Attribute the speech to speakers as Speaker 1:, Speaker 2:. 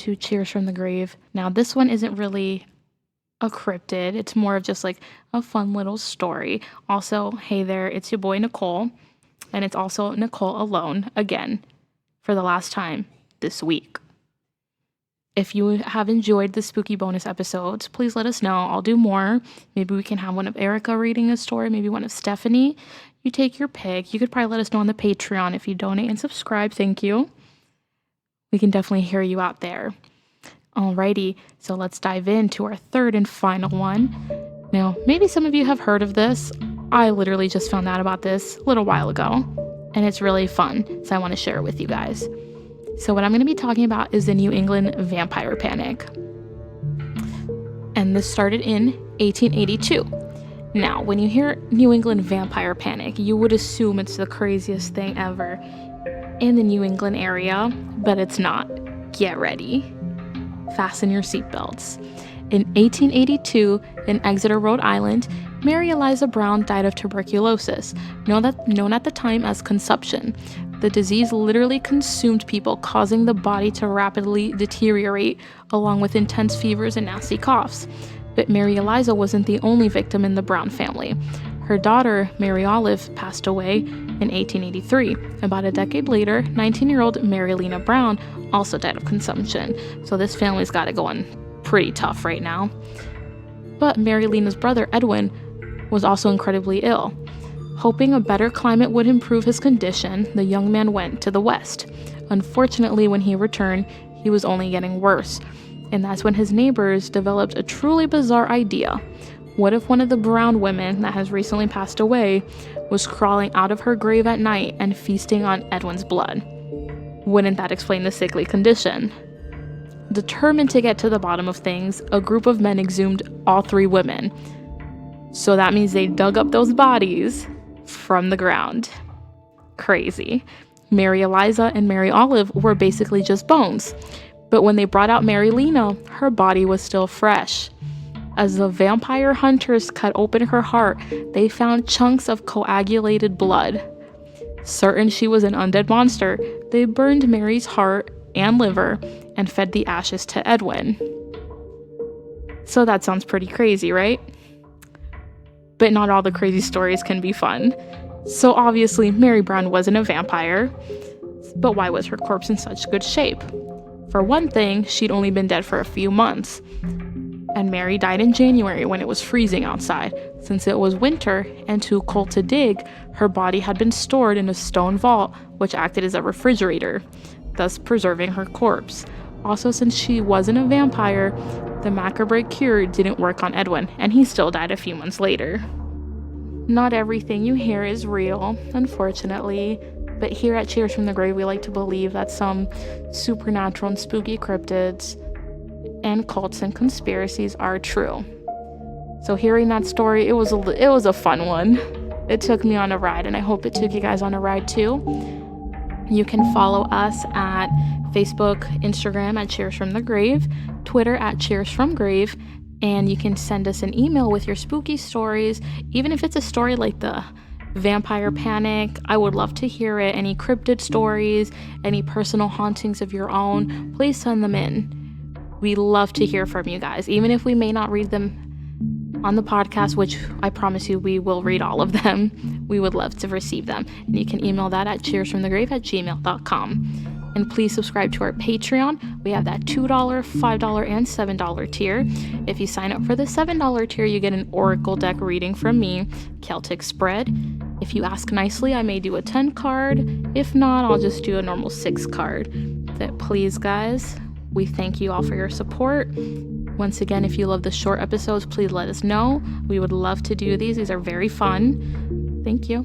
Speaker 1: to Cheers from the Grave. Now, this one isn't really a cryptid. It's more of just like a fun little story. Also, hey there, it's your boy Nicole. And it's also Nicole alone, again, for the last time this week. If you have enjoyed the spooky bonus episodes, please let us know. I'll do more. Maybe we can have one of Erica reading a story, maybe one of Stephanie. You take your pick. You could probably let us know on the Patreon if you donate and subscribe. Thank you. We can definitely hear you out there. Alrighty, so let's dive into our third and final one. Now, maybe some of you have heard of this. I literally just found out about this a little while ago, and it's really fun, so I want to share it with you guys. So what I'm going to be talking about is the New England vampire panic. And this started in 1882. Now, when you hear New England vampire panic, you would assume it's the craziest thing ever in the New England area, but it's not. Get ready. Fasten your seatbelts. In 1882, in Exeter, Rhode Island, Mary Eliza Brown died of tuberculosis, known at the time as consumption. The disease literally consumed people, causing the body to rapidly deteriorate, along with intense fevers and nasty coughs. But Mary Eliza wasn't the only victim in the Brown family. Her daughter, Mary Olive, passed away in 1883. About a decade later, 19-year-old Mary Lena Brown also died of consumption. So this family's got it going pretty tough right now. But Mary Lena's brother, Edwin, was also incredibly ill. Hoping a better climate would improve his condition, the young man went to the West. Unfortunately, when he returned, he was only getting worse. And that's when his neighbors developed a truly bizarre idea. What if one of the Brown women that has recently passed away was crawling out of her grave at night and feasting on Edwin's blood? Wouldn't that explain the sickly condition? Determined to get to the bottom of things, a group of men exhumed all three women. So that means they dug up those bodies from the ground. Crazy. Mary Eliza and Mary Olive were basically just bones. But when they brought out Mary Lena, her body was still fresh. As the vampire hunters cut open her heart, they found chunks of coagulated blood. Certain she was an undead monster, they burned Mary's heart and liver and fed the ashes to Edwin. So that sounds pretty crazy, right? But not all the crazy stories can be fun. So obviously, Mary Brown wasn't a vampire. But why was her corpse in such good shape? For one thing, she'd only been dead for a few months. And Mary died in January when it was freezing outside. Since it was winter and too cold to dig, her body had been stored in a stone vault, which acted as a refrigerator, thus preserving her corpse. Also, since she wasn't a vampire, the macabre cure didn't work on Edwin, and he still died a few months later. Not everything you hear is real, unfortunately, but here at Cheers from the Grave, we like to believe that some supernatural and spooky cryptids and cults and conspiracies are true. So hearing that story, it was a fun one. It took me on a ride, and I hope it took you guys on a ride too. You can follow us at Facebook, Instagram at Cheers from the Grave, Twitter at Cheers from Grave, and you can send us an email with your spooky stories. Even if it's a story like the vampire panic, I would love to hear it. Any cryptid stories, any personal hauntings of your own, please send them in. We love to hear from you guys, even if we may not read them on the podcast, which I promise you we will read all of them. We would love to receive them. And you can email that at cheersfromthegrave@gmail.com. And please subscribe to our Patreon. We have that $2, $5, and $7 tier. If you sign up for the $7 tier, you get an Oracle deck reading from me, Celtic spread. If you ask nicely, I may do a 10 card. If not, I'll just do a normal 6 card. But please, guys, we thank you all for your support. Once again, if you love the short episodes, please let us know. We would love to do these. These are very fun. Thank you.